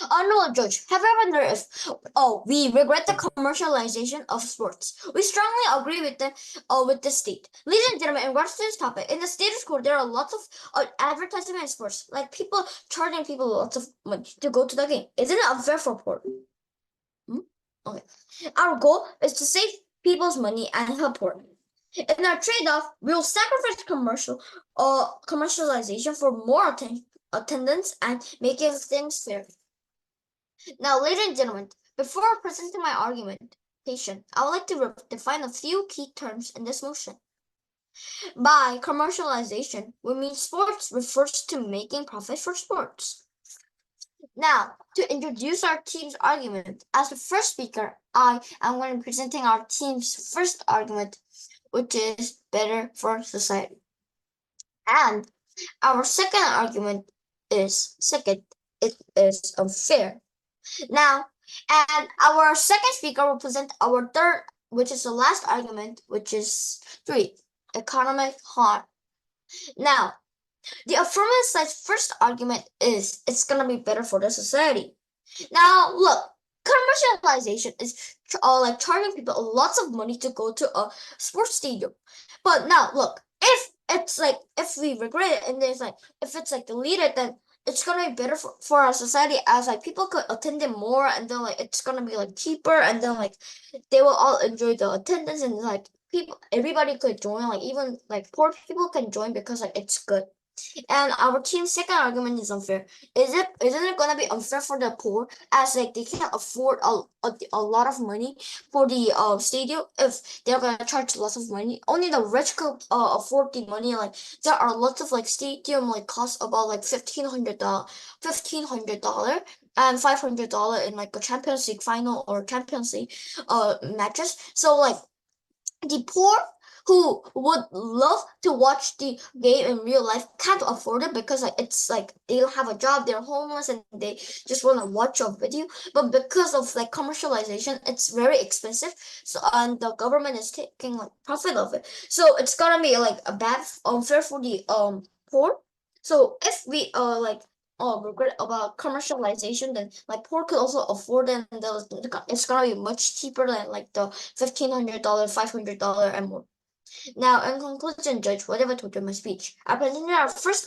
No, Judge. Have you ever wondered if we regret the commercialization of sports? We strongly agree with the state. Ladies and gentlemen, in regards to this topic, in the status quo, there are lots of advertising in sports, like people charging people lots of money to go to the game. Isn't it unfair for poor? Hmm? Okay. Our goal is to save people's money and help poor. In our trade-off, we will sacrifice commercialization for more attendance and making things fair. Now, ladies and gentlemen, before presenting my argumentation, I would like to define a few key terms in this motion. By commercialization, we mean sports refers to making profit for sports. Now, to introduce our team's argument, as the first speaker, I am going to be presenting our team's first argument, which is better for society. And our second argument is it is unfair. Now, and our second speaker will present our third, which is the last argument, which is 3, economic harm. Now, the affirmative side's first argument is it's gonna be better for the society. Now, look, commercialization is like charging people lots of money to go to a sports stadium. But now, look, if we regret it and there's like if it's like deleted, then it's gonna be better for our society as like people could attend it more and then like it's gonna be like cheaper and then like they will all enjoy the attendance and like everybody could join, like even like poor people can join because like it's good. And our team's second argument is unfair. Isn't it gonna be unfair for the poor as like they can't afford a lot of money for the stadium if they're gonna charge lots of money? Only the rich could afford the money. Like there are lots of like stadium like cost about like $1,500 and $500 in like a Champions League final or Champions League matches. So like the poor who would love to watch the game in real life can't afford it because like it's like they don't have a job, they're homeless, and they just want to watch a video. But because of like commercialization, it's very expensive. So and the government is taking like profit of it. So it's gonna be like a bad unfair for the poor. So if we regret about commercialization, then like poor could also afford it, and it's gonna be much cheaper than like the $1,500, $500, and more. Now, in conclusion, Judge, whatever told you my speech, I presented our first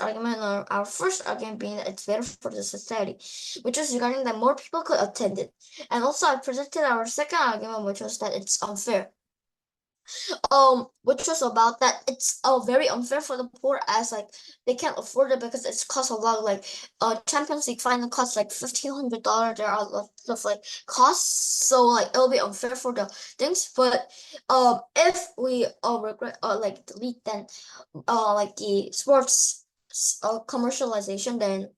argument being that it's better for the society, which was regarding that more people could attend it. And also, I presented our second argument, which was that it's unfair. Which was about that it's very unfair for the poor as like they can't afford it because it's cost a lot. Like Champions League final costs like $1,500. There are lots of like costs, so like it'll be unfair for the things. But if we regret like delete then like the sports commercialization, then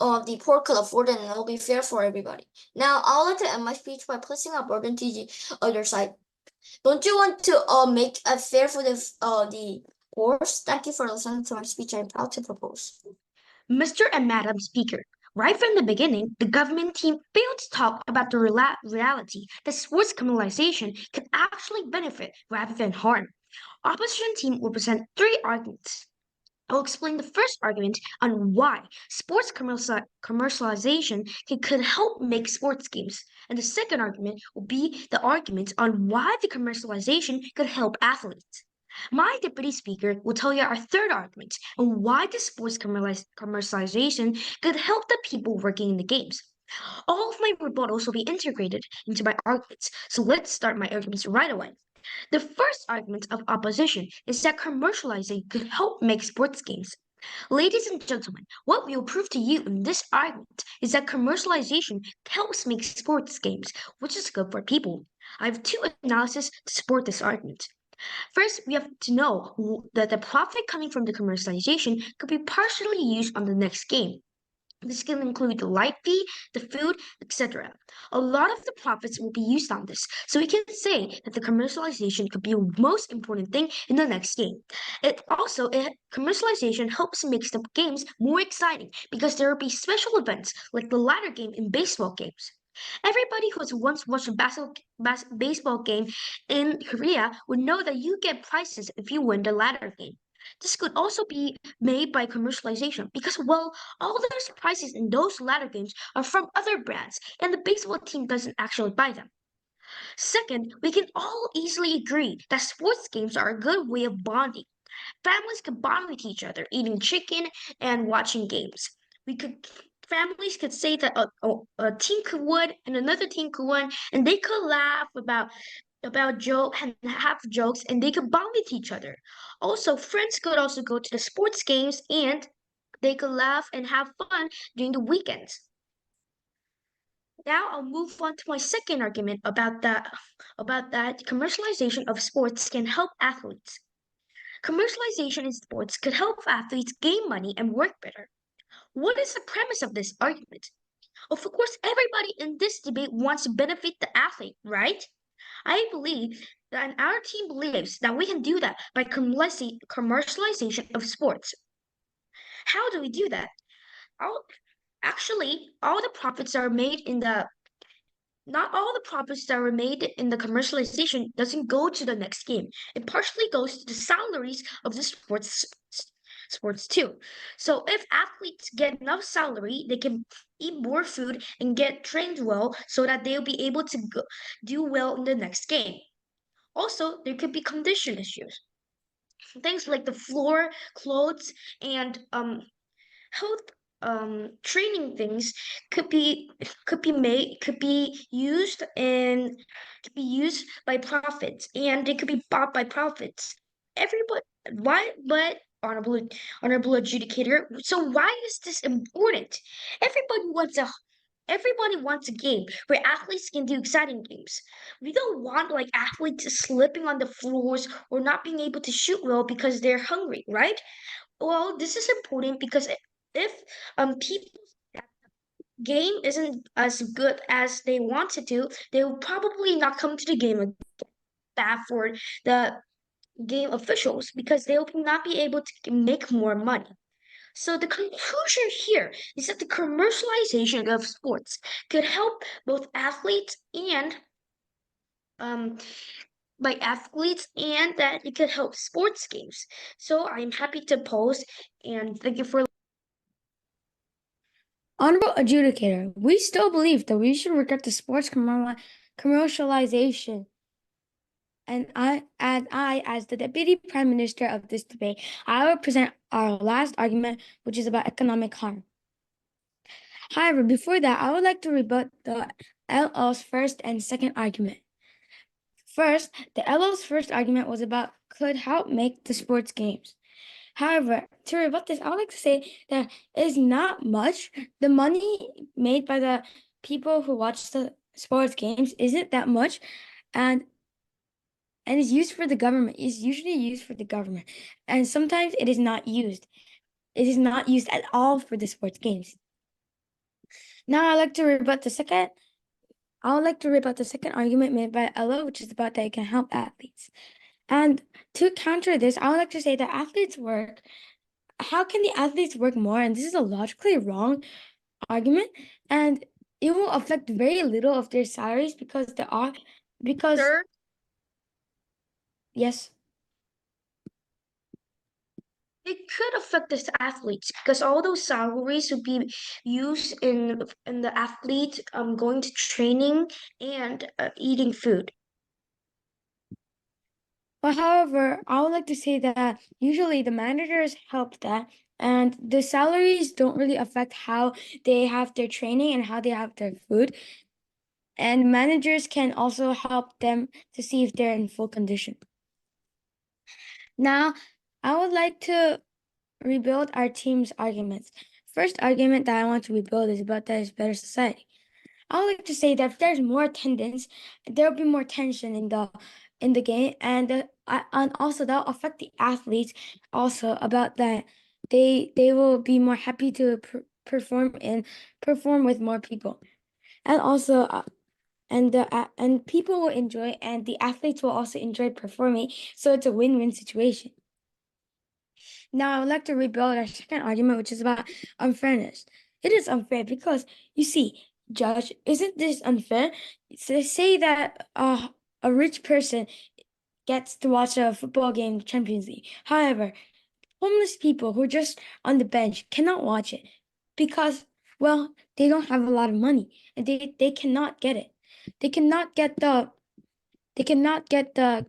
the poor could afford it and it'll be fair for everybody. Now I'll like to end my speech by placing a burden to the other side. Don't you want to make a fair for the poors? Thank you for listening to my speech. I'm proud to propose. Mr. and Madam Speaker, right from the beginning, the government team failed to talk about the reality that sports criminalization can actually benefit rather than harm. Opposition team will present 3 arguments. I'll explain the first argument on why sports commercialization could help make sports games. And the second argument will be the argument on why the commercialization could help athletes. My deputy speaker will tell you our third argument on why the sports commercialization could help the people working in the games. All of my rebuttals will be integrated into my arguments. So let's start my arguments right away. The first argument of opposition is that commercializing could help make sports games. Ladies and gentlemen, what we will prove to you in this argument is that commercialization helps make sports games, which is good for people. I have 2 analyses to support this argument. First, we have to know that the profit coming from the commercialization could be partially used on the next game. This can include the light fee, the food, etc. A lot of the profits will be used on this, so we can say that the commercialization could be the most important thing in the next game. Commercialization helps make the games more exciting because there will be special events like the ladder game in baseball games. Everybody who has once watched a baseball game in Korea would know that you get prizes if you win the ladder game. This could also be made by commercialization because, well, all the prizes in those latter games are from other brands, and the baseball team doesn't actually buy them. Second, we can all easily agree that sports games are a good way of bonding. Families could bond with each other, eating chicken and watching games. We could Families could say that a team could win and another team could win, and they could laugh about joke and have jokes, and they could bond with each other. Also, friends could also go to the sports games, and they could laugh and have fun during the weekends. Now I'll move on to my second argument about that commercialization of sports can help athletes. Commercialization in sports could help athletes gain money and work better. What is the premise of this argument? Of course, everybody in this debate wants to benefit the athlete, right? I believe that, and our team believes that we can do that by commercialization of sports. How do we do that? All, Actually, all the profits are made in the not all the profits that were made in the commercialization doesn't go to the next game. It partially goes to the salaries of the sports too. So if athletes get enough salary, they can eat more food and get trained well so that they'll be able to do well in the next game. Also, there could be condition issues. Things like the floor, clothes, and health training things could be used by profits, and they could be bought by profits. Everybody, why? But honorable adjudicator. So why is this important? Everybody wants a Everybody wants a game where athletes can do exciting games. We don't want like athletes slipping on the floors or not being able to shoot well because they're hungry, right? Well, this is important because if people game isn't as good as they wanted to, they will probably not come to the game again. Bad for the game officials because they will not be able to make more money. So the conclusion here is that the commercialization of sports could help both um athletes and that it could help sports games. So I'm happy to pose and thank you for. Honorable adjudicator, we still believe that we should regret the sports commercialization. And I, as the Deputy Prime Minister of this debate, I will present our last argument, which is about economic harm. However, before that, I would like to rebut the LL's first and second argument. First, the LL's first argument was about could help make the sports games. However, to rebut this, I would like to say that it is not much. The money made by the people who watch the sports games isn't that much, and is used for the government. It's usually used for the government, and sometimes it is not used. It is not used at all for the sports games. Now, I'd like to rebut the second. I would like to rebut the second argument made by Ella, which is about that it can help athletes. And to counter this, I would like to say that athletes work. How can the athletes work more? And this is a logically wrong argument, and it will affect very little of their salaries because Sir, yes. it could affect the athletes because all those salaries would be used in the athlete going to training and eating food. But however, I would like to say that usually the managers help that, and the salaries don't really affect how they have their training and how they have their food. And managers can also help them to see if they're in full condition. Now, I would like to rebuild our team's arguments. First argument that I want to rebuild is about that is better society. I would like to say that if there's more attendance, there will be more tension in the game, and also that will affect the athletes. Also, about that, they will be more happy to perform with more people, and also and people will enjoy, and the athletes will also enjoy performing. So it's a win-win situation. Now, I would like to rebuild our second argument, which is about unfairness. It is unfair because, you see, Judge, isn't this unfair? So say that a rich person gets to watch a football game, Champions League. However, homeless people who are just on the bench cannot watch it because, well, they don't have a lot of money and they cannot get it. They cannot get the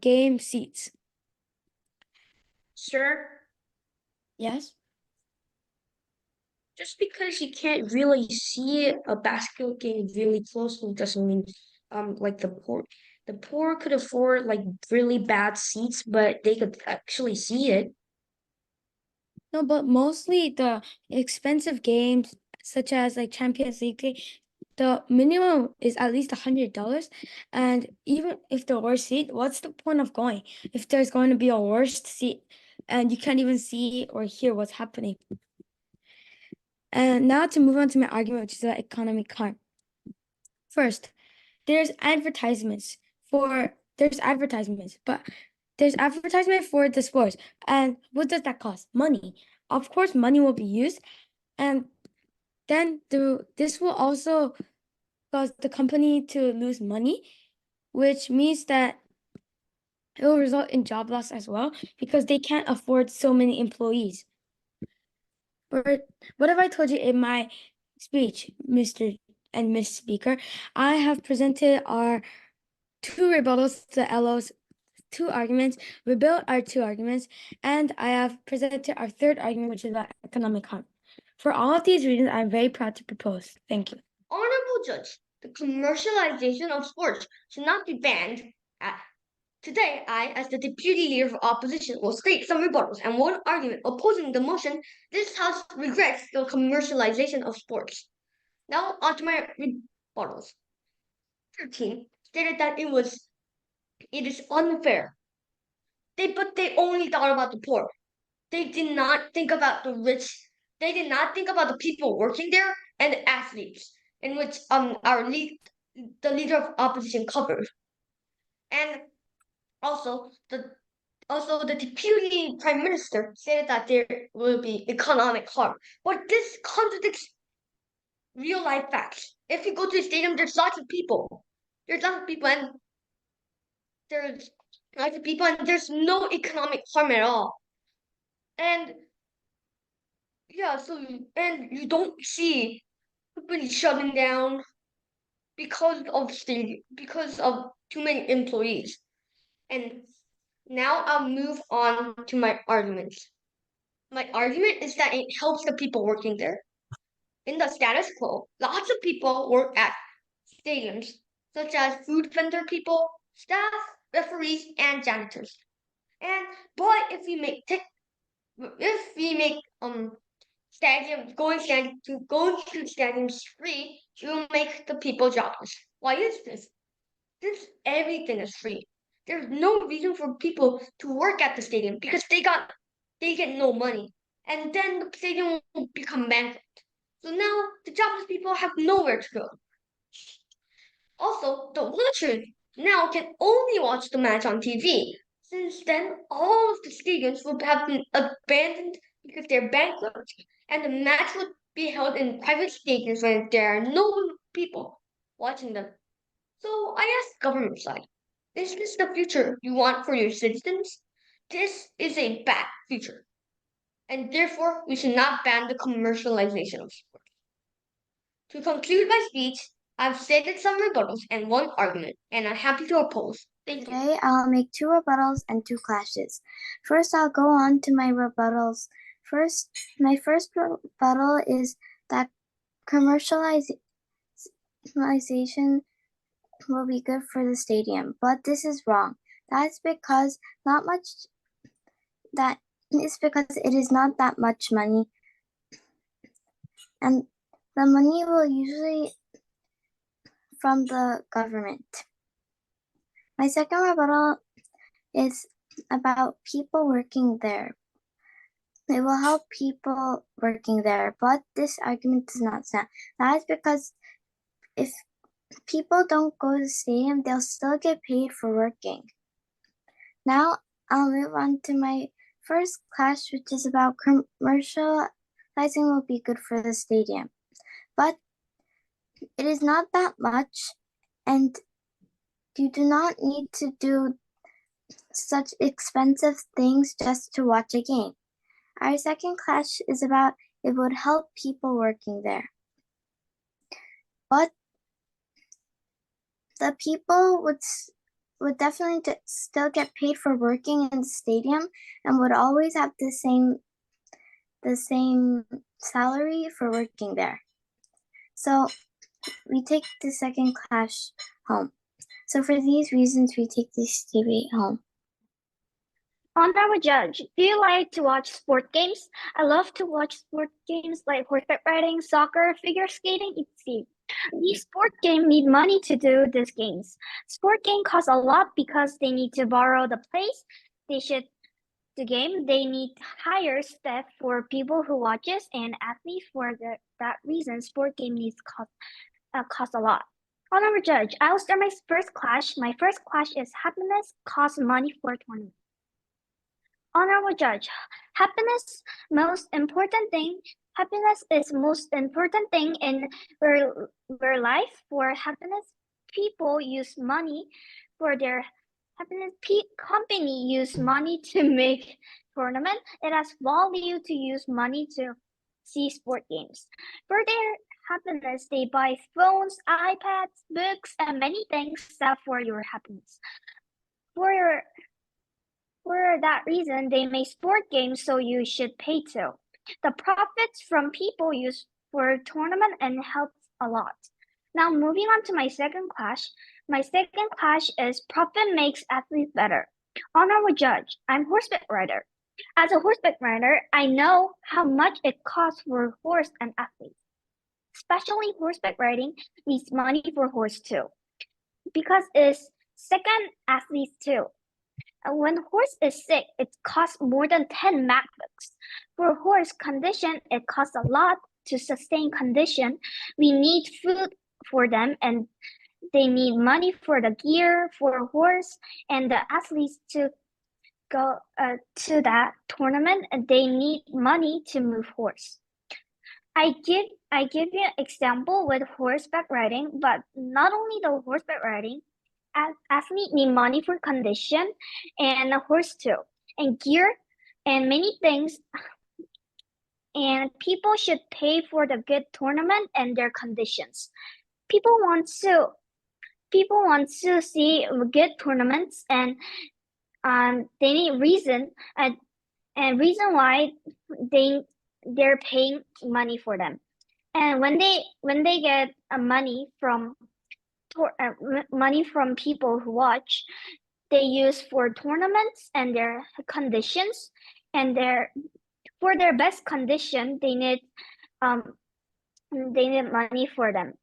game seats. Sir, Yes? just because you can't really see a basketball game really closely doesn't mean like the poor could afford like really bad seats, but they could actually see it. No, but mostly the expensive games, such as like Champions League, the minimum is at least $100. And even if the worst seat, what's the point of going if there's going to be a worst seat and you can't even see or hear what's happening? And now to move on to my argument, which is about economic harm. First, there's advertisements but there's advertisement for the sports. And what does that cost? Money. Of course, money will be used, and then this will also cause the company to lose money, which means that it will result in job loss as well because they can't afford so many employees. But what have I told you in my speech, Mr. and Miss Speaker? I have presented our two rebuttals to LO's two arguments, rebuilt our two arguments, and I have presented our third argument, which is about economic harm. For all of these reasons, I'm very proud to propose. Thank you. Honorable Judge, the commercialization of sports should not be banned. Today, I, as the deputy leader of opposition, will state some rebuttals and one argument opposing the motion. This House regrets the commercialization of sports. Now, on to my rebuttals. 13 stated that it is unfair. But they only thought about the poor. They did not think about the rich. They did not think about the people working there and the athletes, in which the leader of opposition covered. And also the deputy prime minister said that there will be economic harm. But this contradicts real life facts. If you go to the stadium, there's lots of people. There's lots of people and there's lots of people and there's no economic harm at all. And yeah, and you don't see companies shutting down because of too many employees. And now I'll move on to my arguments. My argument is that it helps the people working there. In the status quo, lots of people work at stadiums, such as food vendor people, staff, referees, and janitors. But if we make going to stadiums free, it will make the people jobless. Why is this? Since everything is free, there's no reason for people to work at the stadium because they get no money, and then the stadium will become bankrupt. So now the jobless people have nowhere to go. Also, the watchers now can only watch the match on TV. Since then, all of the stadiums would have been abandoned because they're bankrupt, and the match would be held in private stadiums where there are no people watching them. So I asked the government side, is this the future you want for your citizens? This is a bad future, and therefore we should not ban the commercialization of sports. To conclude my speech, I've stated some rebuttals and one argument, and I'm happy to oppose. Thank you. Today, I'll make two rebuttals and two clashes. First, I'll go on to my rebuttals. My first rebuttal is that commercialization will be good for the stadium, but this is wrong. That is because it is not that much money, and the money will usually from the government. My second rebuttal is about people working there. It will help people working there, but this argument does not stand. That is because if people don't go to the stadium, they'll still get paid for working. Now I'll move on to my first class, which is about commercializing will be good for the stadium. But it is not that much, and you do not need to do such expensive things just to watch a game. Our second clash is about it would help people working there. But the people would definitely still get paid for working in the stadium and would always have the same salary for working there. So we take the second clash home. So for these reasons, we take this debate home. Honorable Judge, do you like to watch sport games? I love to watch sport games like horseback riding, soccer, figure skating, etc. These sport games need money to do these games. Sport game costs a lot because they need to borrow the place. The game. They need hire staff for people who watches and athletes. For that reason, sport game needs cost a lot. Honorable Judge, I'll start my first clash. My first clash is happiness costs money for a tournament. Honorable Judge, happiness is most important thing in their life. For happiness, people use money for their happiness. Company use money to make tournament. It has value to use money to see sport games. For their happiness, they buy phones, iPads, books, and many things that for your happiness. For that reason, they make sport games, so you should pay too. The profits from people use for tournament and helps a lot. Now moving on to my second clash. My second clash is profit makes athletes better. Honorable Judge, I'm horseback rider. As a horseback rider, I know how much it costs for horse and athletes. Especially horseback riding needs money for horse too, because it's second athletes too. And when horse is sick, it costs more than 10 MacBooks. For horse condition, it costs a lot to sustain condition. We need food for them, and they need money for the gear for horse, and the athletes to go to that tournament, and they need money to move horse. I give you an example with horseback riding, but not only the horseback riding, athletes need money for condition and a horse too, and gear and many things. And people should pay for the good tournament and their conditions. People want to see good tournaments, and they need reason and reason why they're paying money for them. And when they get money from people who watch, they use for tournaments and their conditions, and for their best condition, they need money for them.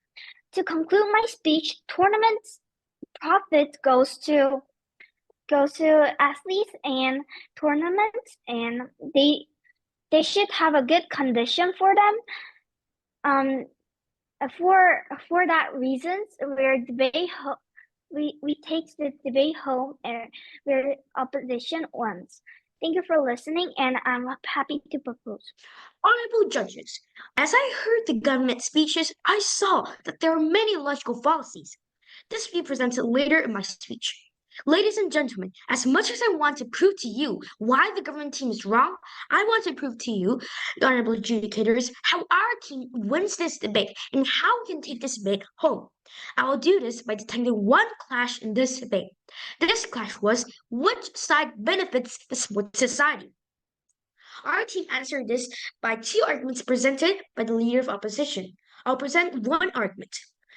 To conclude my speech, tournaments profit goes to athletes and tournaments, and they should have a good condition for them. For that reasons, we take the debate home, and we're opposition ones. Thank you for listening, and I'm happy to propose. Honorable judges, as I heard the government speeches, I saw that there are many logical fallacies. This will be presented later in my speech. Ladies and gentlemen, as much as I want to prove to you why the government team is wrong, I want to prove to you, the honorable adjudicators, how our team wins this debate and how we can take this debate home. I will do this by detecting one clash in this debate. This clash was which side benefits the sports society. Our team answered this by two arguments presented by the leader of opposition. I'll present one argument.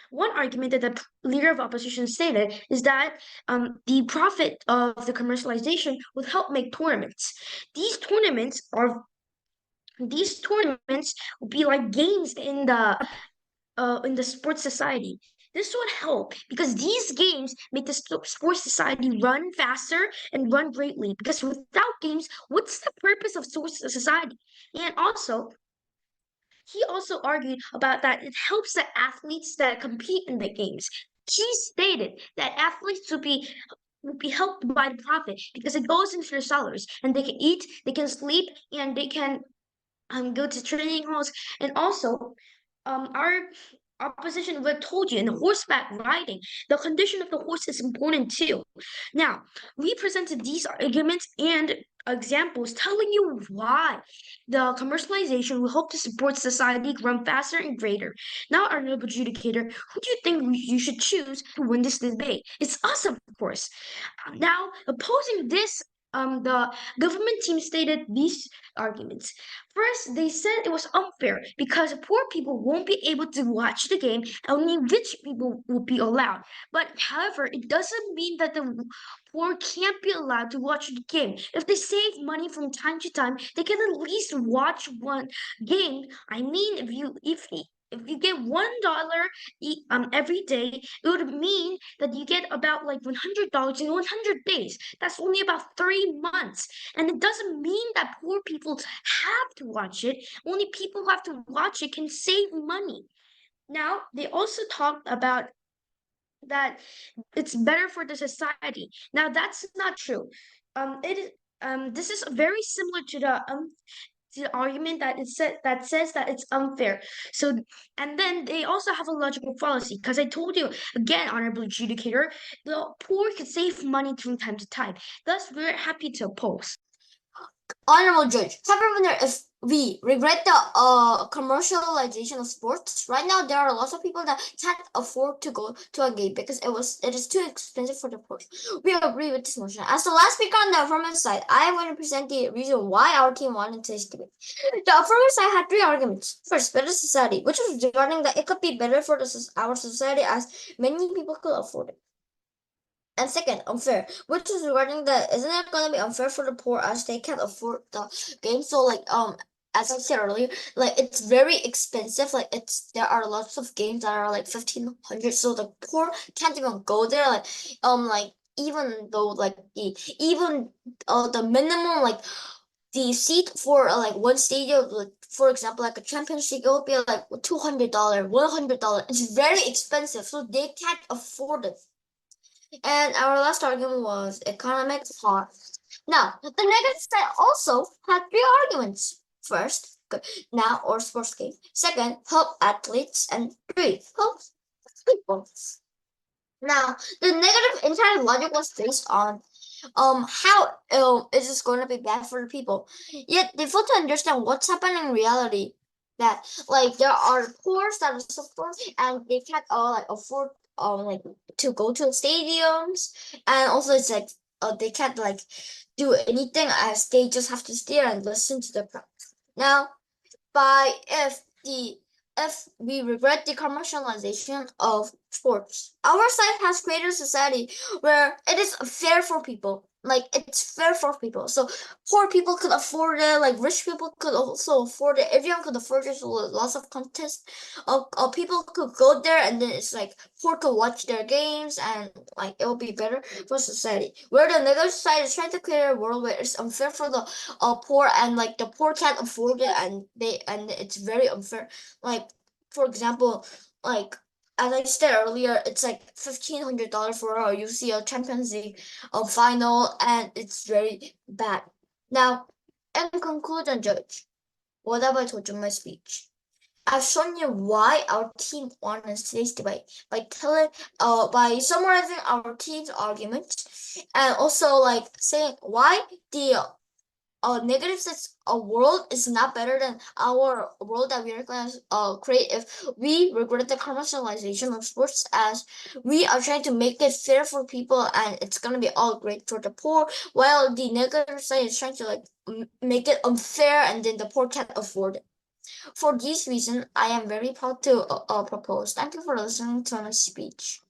One argument that the leader of opposition stated is that the profit of the commercialization would help make tournaments. These tournaments would be like games in the sports society. This would help because these games make the sports society run faster and run greatly. Because without games, what's the purpose of sports society? And also, he also argued about that it helps the athletes that compete in the games. He stated that athletes would be helped by the profit because it goes into their salaries and they can eat, they can sleep, and they can go to training halls. And also, our opposition would have told you in horseback riding, the condition of the horse is important too. Now, we presented these arguments, and examples telling you why the commercialization will help to support society grow faster and greater. Now, our noble adjudicator, who do you think you should choose to win this debate? It's us, of course. Now, opposing this, the government team stated these arguments. First, they said it was unfair because poor people won't be able to watch the game, only rich people will be allowed. But however, it doesn't mean that the poor can't be allowed to watch the game. If they save money from time to time, they can at least watch one game. I mean, if you get $1 every day, it would mean that you get about like $100 in 100 days. That's only about 3 months. And it doesn't mean that poor people have to watch it. Only people who have to watch it can save money. Now, they also talked about that it's better for the society. Now, that's not true. It is this is very similar to the argument that that says that it's unfair. So, and then they also have a logical fallacy because I told you again, honorable adjudicator, the poor could save money from time to time. Thus, we're happy to oppose. Honorable Judge, however, if we regret the commercialization of sports, right now there are lots of people that can't afford to go to a game because it is too expensive for the poor. We agree with this motion. As the last speaker on the affirmative side, I am going to present the reason why our team won in today's debate. The affirmative side had three arguments. First, better society, which was regarding that it could be better for our society as many people could afford it. And second, unfair, which is regarding the isn't it gonna be unfair for the poor as they can't afford the game? So like as I said earlier, like it's very expensive. Like there are lots of games that are like 1,500, so the poor can't even go there. Like even though like the minimum like the seat for like one stadium, like for example, like a Champions League, it would be like $200, $100. It's very expensive, so they can't afford it. And our last argument was economic cost. Now, the negative side also had three arguments. First, now or sports game. Second, help athletes. And three, help people. Now, the negative entire logic was based on how is this going to be bad for the people. Yet they fail to understand what's happening in reality. That like there are poor that are suffering and they can't like afford like to go to stadiums, and also it's like they can't like do anything as they just have to stare and listen to the crowd. Now, if we regret the commercialization of sports, our side has created a society where it is fair for people. Like it's fair for people. So poor people could afford it, like rich people could also afford it. Everyone could afford it. So lots of contests. People could go there and then it's like poor could watch their games and like it will be better for society. Where the negative side is trying to create a world where it's unfair for the poor and like the poor can't afford it and it's very unfair. Like for example, like as I said earlier, it's like $1,500 for a UCL Champions League final, and it's very bad. Now, in conclusion, Judge, what have I told you in my speech? I've shown you why our team won in today's debate by summarizing our team's arguments and also like saying why the negative says a world is not better than our world that we are going to create if we regret the commercialization of sports, as we are trying to make it fair for people and it's going to be all great for the poor, while the negative side is trying to like make it unfair and then the poor can't afford it. For this reason, I am very proud to propose. Thank you for listening to my speech.